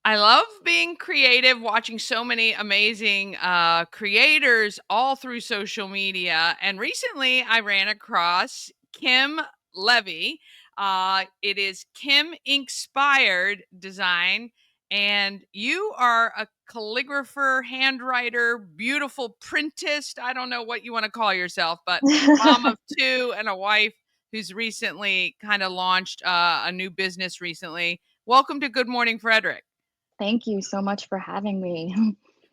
I love being creative, watching so many amazing creators all through social media. And recently I ran across Kim Levy. It is Kim Inkspired Design. And you are a calligrapher, handwriter, beautiful printist. I don't know what you want to call yourself, but mom of two and a wife who's recently kind of launched a new business recently. Welcome to Good Morning, Frederick. Thank you so much for having me.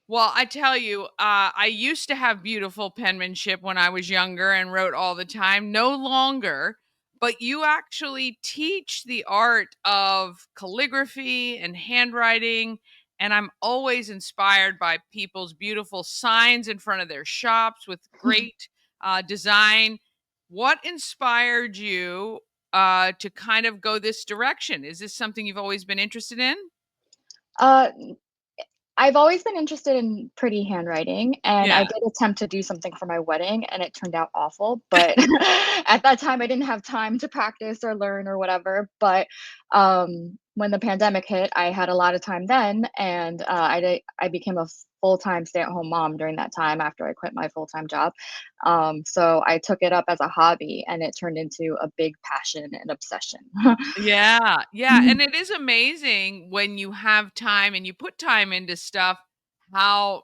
Well, I tell you, I used to have beautiful penmanship when I was younger and wrote all the time. No longer, but you actually teach the art of calligraphy and handwriting. And I'm always inspired by people's beautiful signs in front of their shops with great design. What inspired you to kind of go this direction? Is this something you've always been interested in? Uh, I've always been interested in pretty handwriting, and I Yeah. did attempt to do something for my wedding, and it turned out awful. But at that time, I didn't have time to practice or learn or whatever. But when the pandemic hit, I had a lot of time then, and I became a full-time stay-at-home mom during that time after I quit my full-time job. So I took it up as a hobby, and it turned into a big passion and obsession. Yeah, yeah, and it is amazing when you have time and you put time into stuff, how,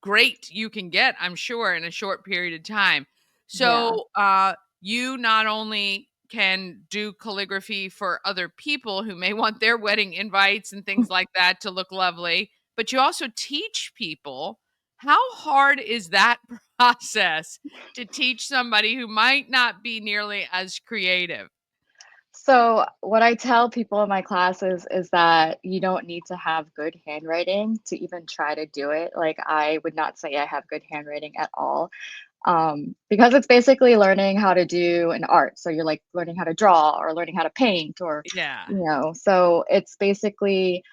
great you can get, I'm sure, in a short period of time. Yeah. So, you not only can do calligraphy for other people who may want their wedding invites and things like that to look lovely, but you also teach people. How hard is that process to teach somebody who might not be nearly as creative? So, what I tell people in my classes is that you don't need to have good handwriting to even try to do it. Like, I would not say I have good handwriting at all, because it's basically learning how to do an art. So, you're like learning how to draw or learning how to paint, or, Yeah. so it's basically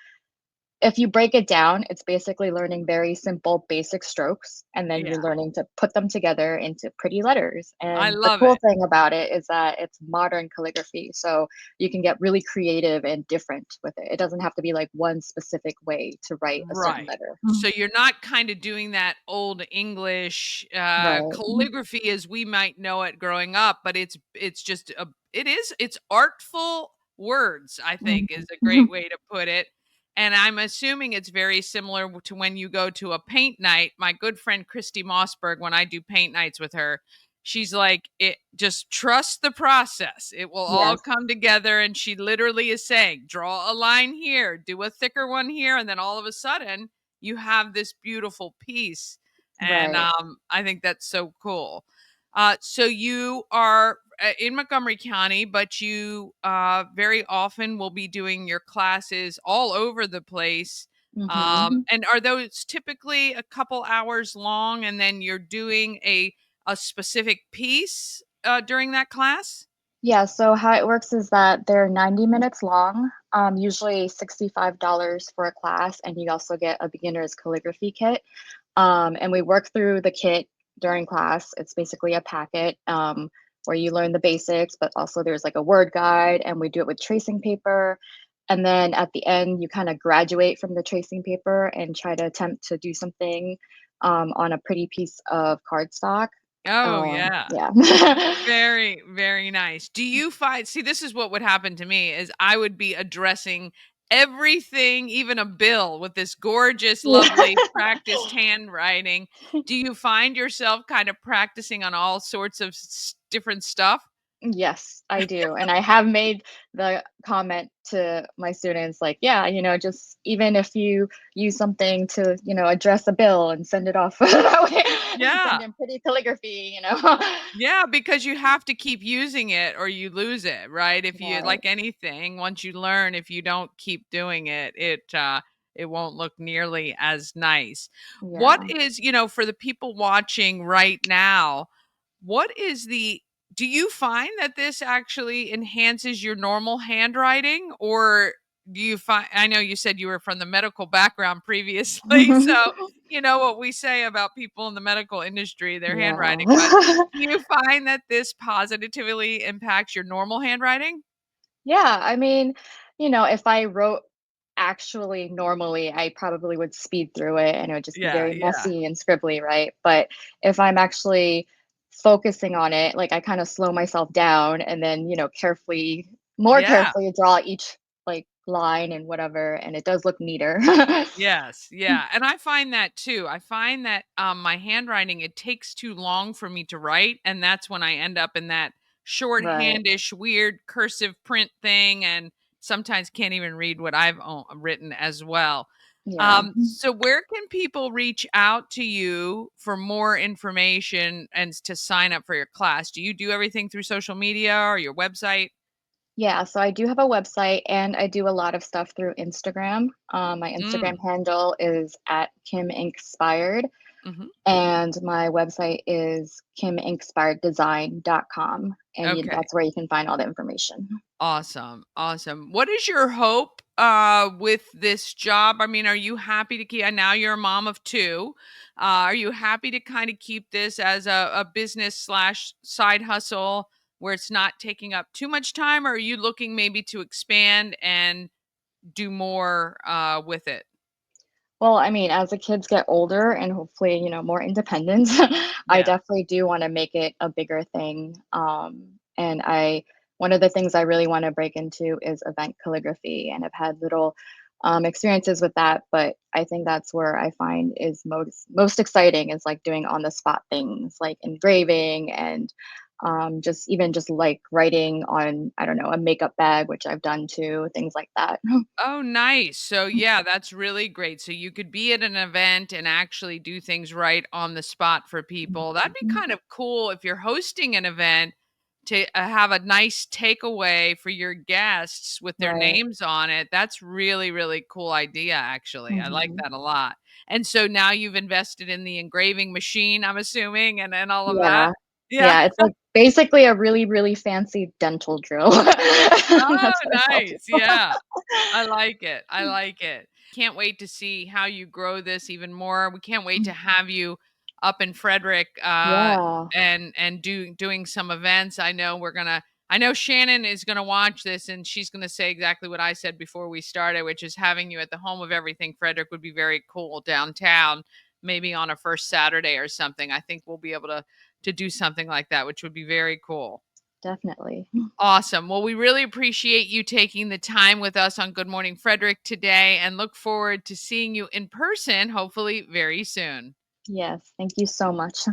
if you break it down, it's basically learning very simple basic strokes, and then Yeah, you're learning to put them together into pretty letters. I And the love cool it. thing about it is that it's modern calligraphy, so you can get really creative and different with it. It doesn't have to be like one specific way to write a certain Right. letter. So you're not kinda doing that old English, Right. calligraphy as we might know it growing up, but it's just a it's artful words, I think, is Mhm. a great way to put it, and I'm assuming it's very similar to when you go to a paint night. My good friend Christy Mossberg, when I do paint nights with her, she's like, "It just trust the process. It will all Yes, come together." And she literally is saying, draw a line here, do a thicker one here, and then all of a sudden you have this beautiful piece. And right. I think that's so cool. So you are in Montgomery County, but you very often will be doing your classes all over the place. Mhm. And are those typically a couple hours long, and then you're doing a specific piece during that class? Yeah, so how it works is that they're 90 minutes long, usually $65 for a class, and you also get a beginner's calligraphy kit. And we work through the kit during class. It's basically a packet where you learn the basics, but also there's like a word guide, and we do it with tracing paper. And then at the end, you kind of graduate from the tracing paper and try to attempt to do something on a pretty piece of cardstock. Oh, yeah. Yeah. Very, very nice. Do you find, see, this is what would happen to me is I would be addressing everything, even a bill with this gorgeous, Yeah. lovely practiced handwriting. Do you find yourself kind of practicing on all sorts of different stuff? Yes, I do. And I have made the comment to my students like, yeah, just even if you use something to, address a bill and send it off that way, Yeah. send in pretty calligraphy. Yeah, because you have to keep using it or you lose it, right? If you, Right. like anything, once you learn, if you don't keep doing it, it won't look nearly as nice. What Yeah. is, for the people watching right now, what is the do you find that this actually enhances your normal handwriting, or do you find, I know you said you were from the medical background previously, so you know what we say about people in the medical industry, their handwriting, but Yeah. do you find that this positively impacts your normal handwriting? Yeah, I mean, if I wrote actually normally I probably would speed through it and it would just be Yeah, very yeah. messy and scribbly, right? But if I'm actually focusing on it, like I kind of slow myself down and then, carefully, more Yeah. carefully draw each like line and whatever, and it does look neater. Yes, yeah, and I find that too. I find that, my handwriting, it takes too long for me to write, and that's when I end up in that Right. shorthandish, weird cursive print thing, and sometimes can't even read what I've written as well. Yeah. So where can people reach out to you for more information and to sign up for your class? Do you do everything through social media or your website? Yeah, so I do have a website and I do a lot of stuff through Instagram. My Instagram Mm, handle is at Kim Inkspired, mhm. and my website is kiminkspireddesign.com, and Okay. that's where you can find all the information. Awesome, awesome. What is your hope, with this job? I mean, are you happy to keep and now you're a mom of 2. Are you happy to kinda keep this as a business/side slash side hustle where it's not taking up too much time, or are you looking maybe to expand and do more, with it? Well, I mean, as the kids get older and hopefully, more independent, I Yeah. definitely do want to make it a bigger thing. And one of the things I really want to break into is event calligraphy, and I've had little experiences with that, but I think that's where I find is most exciting is like doing on the spot things like engraving and just like writing on, I don't know, a makeup bag, which I've done too, things like that. Oh, nice. So, yeah, that's really great. So you could be at an event and actually do things right on the spot for people. That'd be Mhm. kind of cool if you're hosting an event to have a nice takeaway for your guests with their Right. names on it. That's really, really cool idea, actually. I like Mhm. that a lot. And so now you've invested in the engraving machine, I'm assuming, and all of that. Yeah. Yeah. Yeah, it's like basically a really, really fancy dental drill. Oh, That's what I tell nice. people. Yeah. I like it. I like it. Can't wait to see how you grow this even more. We can't wait to have you up in Frederick Yeah, and doing some events. I know Shannon is gonna watch this and she's gonna say exactly what I said before we started, which is having you at the home of everything Frederick would be very cool downtown, maybe on a first Saturday or something. I think we'll be able to do something like that, which would be very cool. definitely. Awesome. Well, we really appreciate you taking the time with us on Good Morning Frederick today and look forward to seeing you in person, hopefully very soon. Yes, thank you so much.